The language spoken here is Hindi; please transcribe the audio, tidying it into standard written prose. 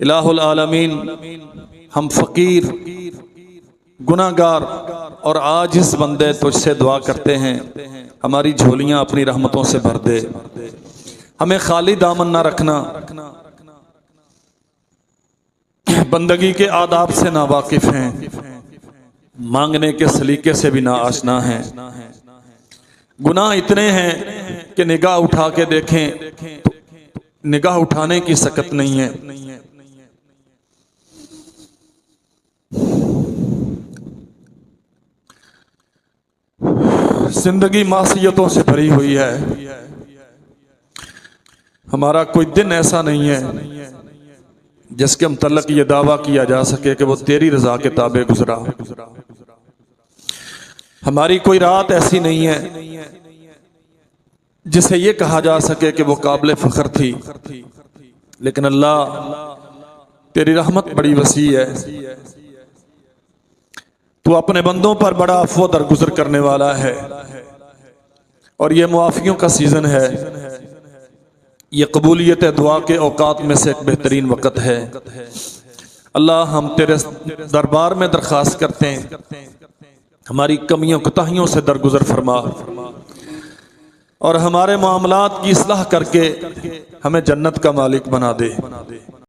इलाहुल आलमीन, हम फ़कीर, गुनाहगार और आजिज़ बंदे तुझसे दुआ करते हैं, हमारी झोलियाँ अपनी रहमतों से भर दे, हमें खाली दामन ना रखना, बंदगी के आदाब से ना वाकिफ हैं, मांगने के सलीके से भी ना आशना हैं। गुनाह इतने हैं कि निगाह उठा के देखें तो निगाह उठाने की सकत नहीं है। जिंदगी मासियतों से भरी हुई है। हमारा कोई दिन ऐसा नहीं है जिसके मुतल्लिक़ ये दावा किया जा सके कि वो तेरी रजा के ताबे गुजरा। हमारी कोई रात ऐसी नहीं है जिसे ये कहा जा सके कि वो काबिल फख्र थी। लेकिन अल्लाह, तेरी रहमत बड़ी वसी है, तू अपने बंदों पर बड़ा अफ़्व दरगुजर करने वाला है। और ये मुआफ़ियों का सीज़न है, ये कबूलियत दुआ के औकात में से एक बेहतरीन वक़्त है। अल्लाह, हम तेरे दरबार में दरख्वास्त करते हैं, हमारी कमियों कोताहियों से दरगुजर फरमा और हमारे मामलात की इस्लाह करके हमें जन्नत का मालिक बना दे।